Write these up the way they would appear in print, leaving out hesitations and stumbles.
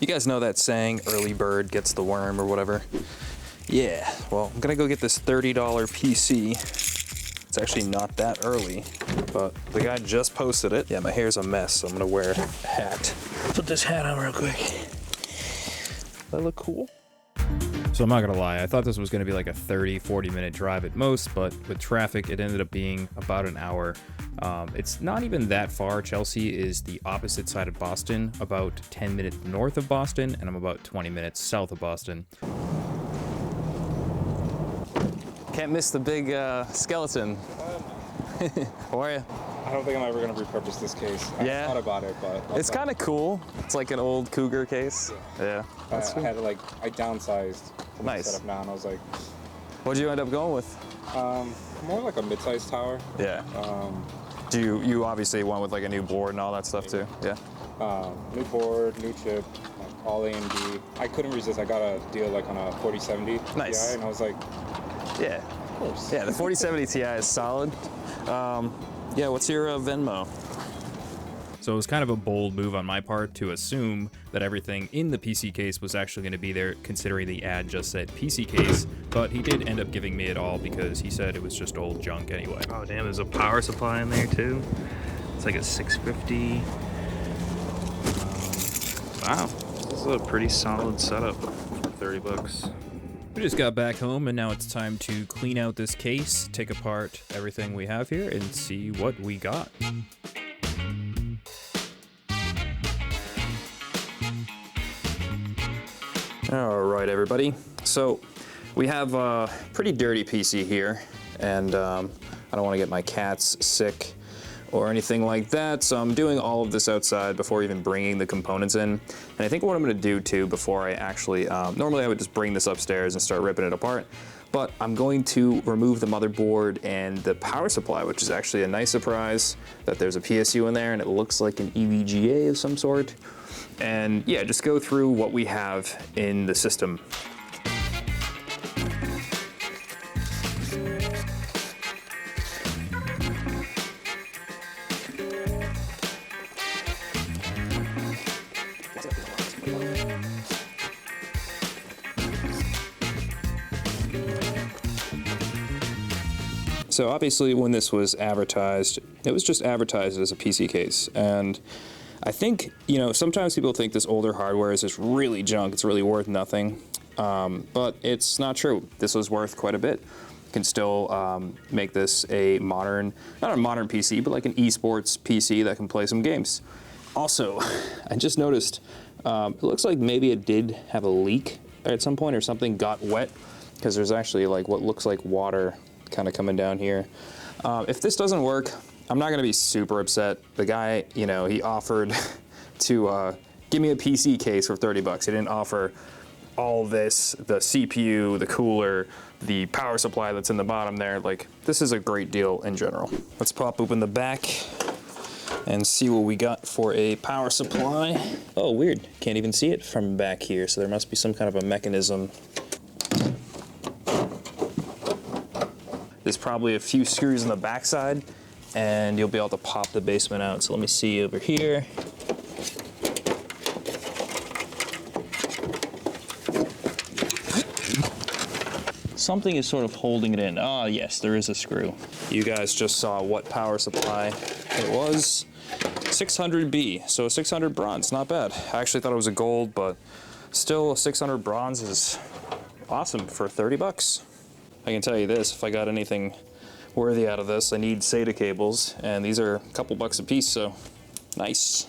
You guys know that saying, early bird gets the worm or whatever? Yeah, well, I'm gonna go get this $30 PC. It's actually not that early, but the guy just posted it. Yeah, my hair's a mess, so I'm gonna wear a hat. Put this hat on real quick. Does that look cool? So I'm not gonna lie, I thought this was gonna be like a 30-40 minute drive at most, but with traffic it ended up being about an hour. It's not even that far. Chelsea is the opposite side of Boston, about 10 minutes north of Boston, and I'm about 20 minutes south of Boston. Can't miss the big skeleton. How are you? I don't think I'm ever going to repurpose this case. I thought about it, but... It's kind of cool. It's like an old Cougar case. Yeah. I had to, I downsized from the setup now, and I was like... What'd you end up going with? More like a mid-sized tower. Yeah. You obviously went with like a new board and all that stuff too? Yeah. New board, new chip, all AMD. I couldn't resist. I got a deal on a 4070 Nice. Ti, and I was like... Yeah. Of course. Yeah, the 4070 Ti is solid. Yeah, what's your Venmo? So it was kind of a bold move on my part to assume that everything in the PC case was actually going to be there, considering the ad just said PC case, but he did end up giving me it all because he said it was just old junk anyway. Oh damn, there's a power supply in there too. It's like a 650. Wow, this is a pretty solid setup for 30 bucks. We just got back home and now it's time to clean out this case, take apart everything we have here, and see what we got. All right, everybody. So we have a pretty dirty PC here, and I don't want to get my cats sick or anything like that, so I'm doing all of this outside before even bringing the components in. And I think what I'm going to do too before I actually, normally I would just bring this upstairs and start ripping it apart, but I'm going to remove the motherboard and the power supply, which is actually a nice surprise that there's a PSU in there and it looks like an EVGA of some sort. And yeah, just go through what we have in the system. So obviously when this was advertised, it was just advertised as a PC case. And I think, sometimes people think this older hardware is just really junk, it's really worth nothing. But it's not true. This was worth quite a bit. You can still make this a modern, not a modern PC, but like an esports PC that can play some games. Also, I just noticed, it looks like maybe it did have a leak at some point or something got wet, because there's actually like what looks like water kind of coming down here. If this doesn't work, I'm not gonna be super upset. The guy, he offered to give me a PC case for 30 bucks. He didn't offer all this, the CPU, the cooler, the power supply that's in the bottom there. Like, this is a great deal in general. Let's pop open the back and see what we got for a power supply. Oh, weird, can't even see it from back here, so there must be some kind of a mechanism. There's probably a few screws on the backside, and you'll be able to pop the basement out. So let me see over here. Something is sort of holding it in. Ah, yes, there is a screw. You guys just saw what power supply it was. 600B, so 600 bronze, not bad. I actually thought it was a gold, but still 600 bronze is awesome for 30 bucks. I can tell you this, if I got anything worthy out of this, I need SATA cables, and these are a couple bucks a piece, so nice.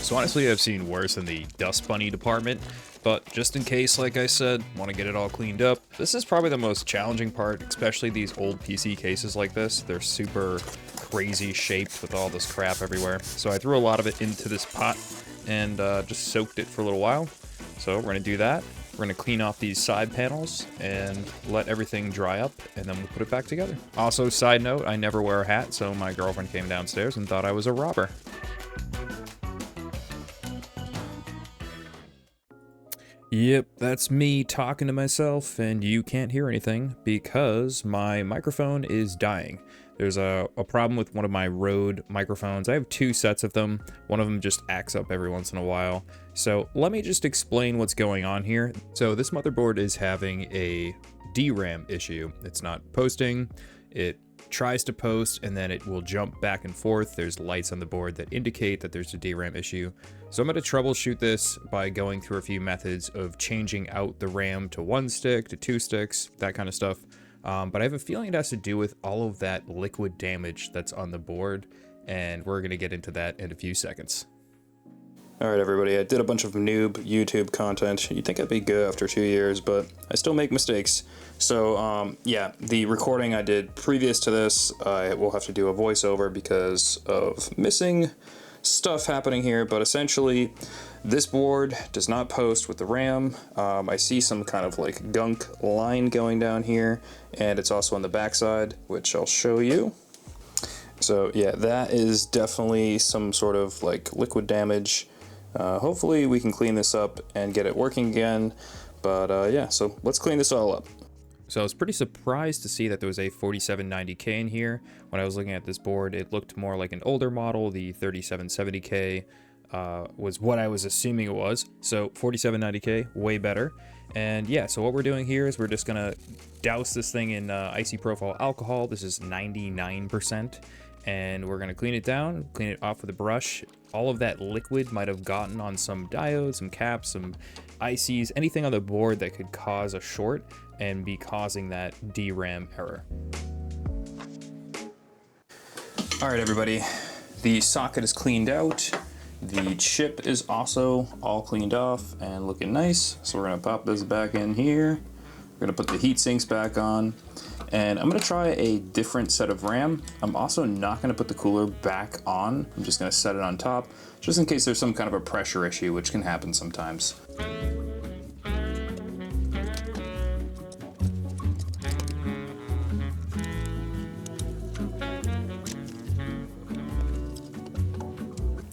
So honestly, I've seen worse in the dust bunny department, but just in case, like I said, want to get it all cleaned up, this is probably the most challenging part, especially these old PC cases like this. They're super crazy shaped with all this crap everywhere. So I threw a lot of it into this pot and just soaked it for a little while. So we're gonna do that. We're gonna clean off these side panels and let everything dry up, and then we'll put it back together. Also, side note, I never wear a hat, so my girlfriend came downstairs and thought I was a robber. Yep, that's me talking to myself, and you can't hear anything because my microphone is dying. There's a problem with one of my Rode microphones. I have 2 sets of them. One of them just acts up every once in a while. So let me just explain what's going on here. So this motherboard is having a DRAM issue. It's not posting. It tries to post and then it will jump back and forth. There's lights on the board that indicate that there's a DRAM issue. So I'm going to troubleshoot this by going through a few methods of changing out the RAM to 1 stick, to 2 sticks, that kind of stuff. But I have a feeling it has to do with all of that liquid damage that's on the board, and we're going to get into that in a few seconds. Alright everybody, I did a bunch of noob YouTube content. You'd think I'd be good after 2 years, but I still make mistakes. So yeah, the recording I did previous to this, I will have to do a voiceover because of missing stuff happening here, but essentially this board does not post with the RAM. I see some kind of like gunk line going down here, and it's also on the backside, which I'll show you. So yeah, that is definitely some sort of like liquid damage. Hopefully we can clean this up and get it working again, but yeah, so let's clean this all up. So I was pretty surprised to see that there was a 4790K in here. When I was looking at this board, it looked more like an older model. The 3770K was what I was assuming it was. So 4790K, way better. And yeah, so what we're doing here is we're just gonna douse this thing in icy profile alcohol. This is 99%. And we're gonna clean it down, clean it off with a brush. All of that liquid might have gotten on some diodes, some caps, some ICs, anything on the board that could cause a short and be causing that DRAM error. All right, everybody, the socket is cleaned out. The chip is also all cleaned off and looking nice. So we're gonna pop this back in here. We're gonna put the heat sinks back on. And I'm gonna try a different set of RAM. I'm also not gonna put the cooler back on. I'm just gonna set it on top, just in case there's some kind of a pressure issue, which can happen sometimes.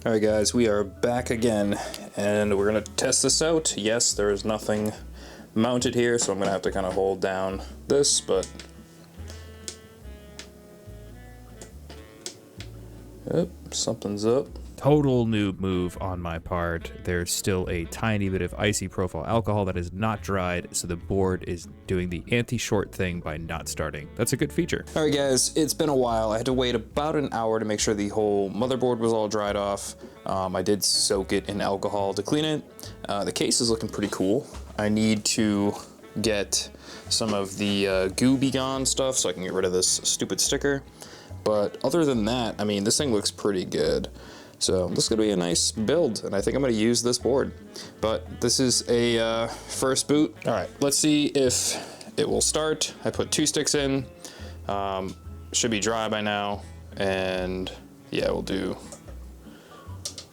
All right guys, we are back again, and we're gonna test this out. Yes, there is nothing mounted here, so I'm gonna have to kind of hold down this, but yep, something's up. Total noob move on my part. There's still a tiny bit of icy profile alcohol that is not dried, so the board is doing the anti-short thing by not starting. That's a good feature. All right guys, it's been a while. I had to wait about an hour to make sure the whole motherboard was all dried off. I did soak it in alcohol to clean it. The case is looking pretty cool. I need to get some of the goo be gone stuff so I can get rid of this stupid sticker. But other than that, I mean, this thing looks pretty good. So this is gonna be a nice build, and I think I'm gonna use this board. But this is a first boot. All right, let's see if it will start. I put 2 sticks in. Should be dry by now. And yeah, we'll do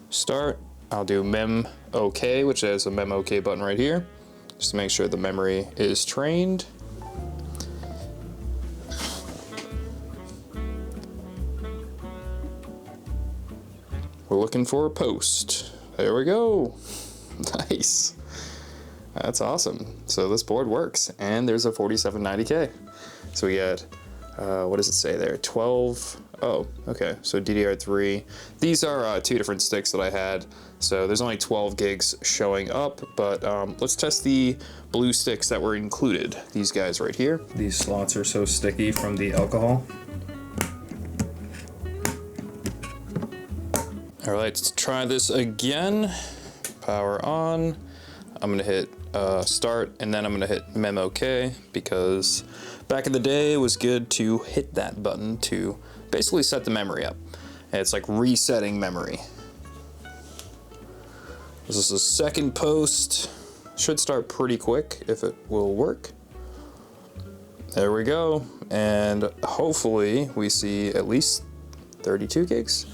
start. I'll do mem OK, which has a mem OK button right here, just to make sure the memory is trained. We're looking for a post. There we go. Nice. That's awesome. So this board works, and there's a 4790K. So we got, what does it say there? 12. Oh, okay. So DDR3. These are 2 different sticks that I had. So there's only 12 gigs showing up, but let's test the blue sticks that were included. These guys right here. These slots are so sticky from the alcohol. All right, let's try this again. Power on. I'm gonna hit start, and then I'm gonna hit mem OK, because back in the day it was good to hit that button to basically set the memory up. And it's like resetting memory. This is the second post. Should start pretty quick if it will work. There we go. And hopefully we see at least 32 gigs.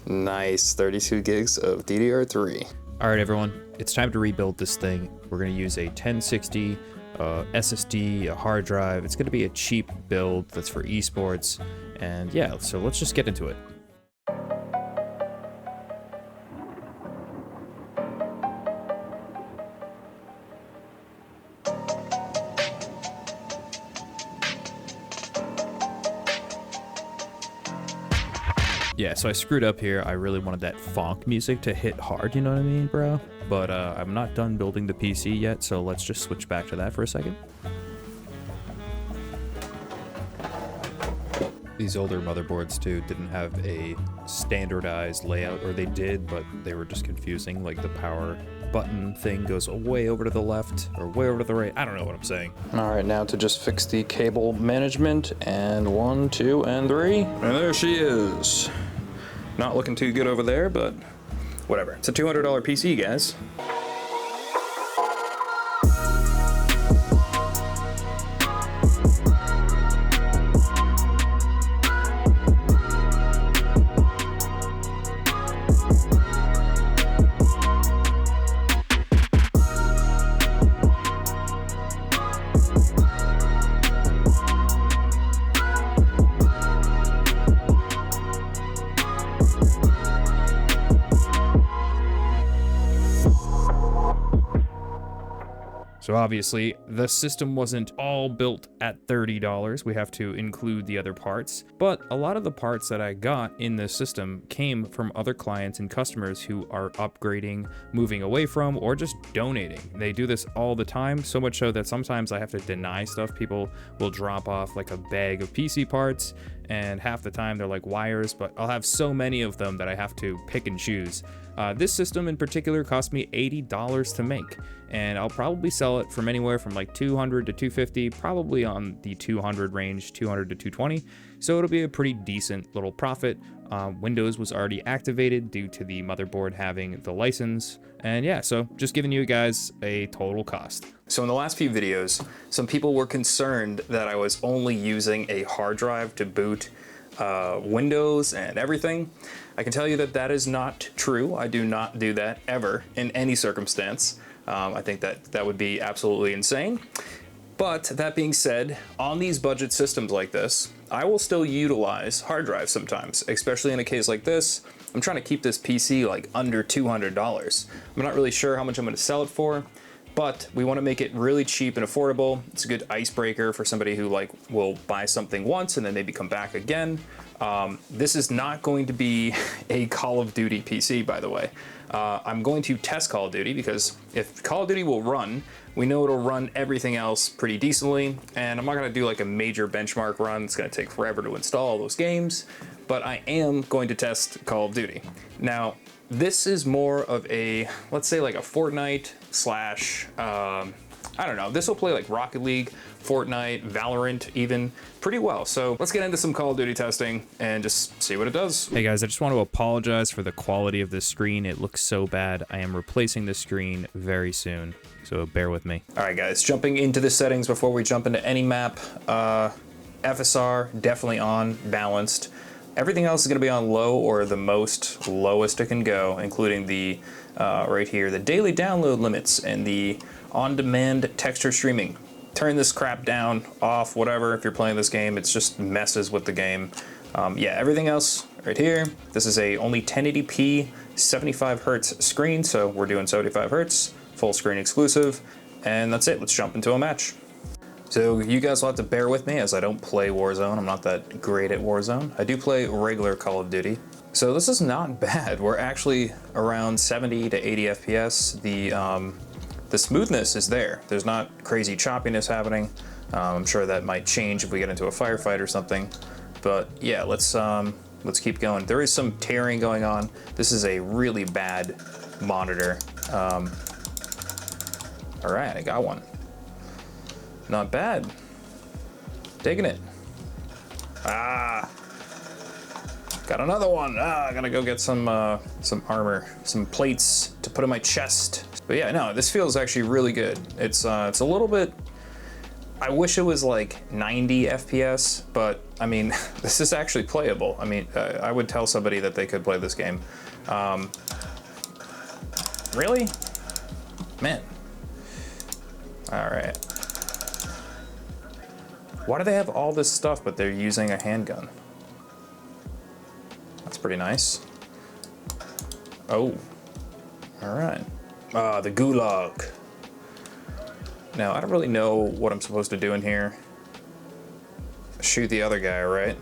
Nice, 32 gigs of DDR3. All right, everyone, it's time to rebuild this thing. We're gonna use a 1060 SSD, a hard drive. It's gonna be a cheap build that's for esports. And yeah, so let's just get into it. Yeah, so I screwed up here. I really wanted that funk music to hit hard, you know what I mean, bro? But I'm not done building the PC yet, so let's just switch back to that for a second. These older motherboards too didn't have a standardized layout, or they did, but they were just confusing. Like the power button thing goes way over to the left or way over to the right. I don't know what I'm saying. All right, now to just fix the cable management, and 1, 2, and 3. And there she is. Not looking too good over there, but whatever. It's a $200 PC, guys. So obviously, the system wasn't all built at $30. We have to include the other parts. But a lot of the parts that I got in this system came from other clients and customers who are upgrading, moving away from, or just donating. They do this all the time, so much so that sometimes I have to deny stuff. People will drop off like a bag of PC parts, and half the time they're like wires, but I'll have so many of them that I have to pick and choose. This system in particular cost me $80 to make, and I'll probably sell it from anywhere from like $200 to $250, probably on the 200 range, $200 to $220. So it'll be a pretty decent little profit. Windows was already activated due to the motherboard having the license. And yeah, so just giving you guys a total cost. So in the last few videos, some people were concerned that I was only using a hard drive to boot Windows and everything. I can tell you that that is not true. I do not do that ever in any circumstance. I think that would be absolutely insane. But that being said, on these budget systems like this, I will still utilize hard drives sometimes, especially in a case like this. I'm trying to keep this PC like under $200. I'm not really sure how much I'm going to sell it for, but we want to make it really cheap and affordable. It's a good icebreaker for somebody who like will buy something once and then maybe come back again. This is not going to be a Call of Duty PC, by the way. I'm going to test Call of Duty because if Call of Duty will run, we know it'll run everything else pretty decently, and I'm not going to do like a major benchmark run. It's going to take forever to install all those games, but I am going to test Call of Duty. Now, this is more of a, let's say like a Fortnite slash, I don't know, this will play like Rocket League, Fortnite, Valorant even pretty well. So let's get into some Call of Duty testing and just see what it does. Hey guys, I just want to apologize for the quality of this screen. It looks so bad. I am replacing this screen very soon, so bear with me. All right guys, jumping into the settings before we jump into any map. FSR, definitely on, balanced. Everything else is gonna be on low or the most lowest it can go, including the, right here, the daily download limits and the on-demand texture streaming. Turn this crap down, off, whatever. If you're playing this game, it just messes with the game. Yeah, everything else right here. This is a only 1080p 75 hertz screen, so we're doing 75 hertz, full screen exclusive, and that's it. Let's jump into a match. So you guys will have to bear with me as I don't play Warzone. I'm not that great at Warzone. I do play regular Call of Duty. So this is not bad. We're actually around 70 to 80 FPS. The smoothness is there. There's not crazy choppiness happening. I'm sure that might change if we get into a firefight or something. But yeah, let's keep going. There is some tearing going on. This is a really bad monitor. All right, I got one. Not bad. Digging it. Ah, got another one. Ah, I gotta go get some armor, some plates to put in my chest. But yeah, no, this feels actually really good. It's a little bit, I wish it was like 90 FPS, but I mean, this is actually playable. I mean, I would tell somebody that they could play this game. Really? Man. All right. Why do they have all this stuff, but they're using a handgun? That's pretty nice. Oh, all right. The gulag. Now, I don't really know what I'm supposed to do in here. Shoot the other guy, right?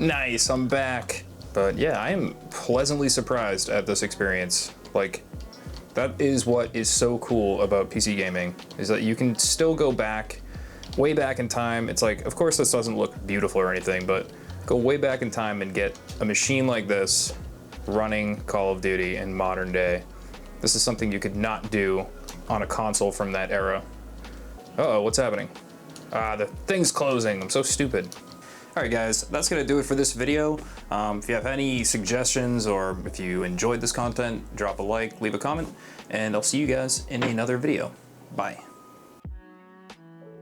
Nice, I'm back. But yeah, I am pleasantly surprised at this experience. Like, that is what is so cool about PC gaming, is that you can still go back, way back in time. It's like, of course this doesn't look beautiful or anything, but go way back in time and get a machine like this running Call of Duty in modern day. This is something you could not do on a console from that era. Uh-oh, what's happening? The thing's closing, I'm so stupid. All right guys, that's gonna do it for this video. If you have any suggestions or if you enjoyed this content, drop a like, leave a comment, and I'll see you guys in another video. Bye.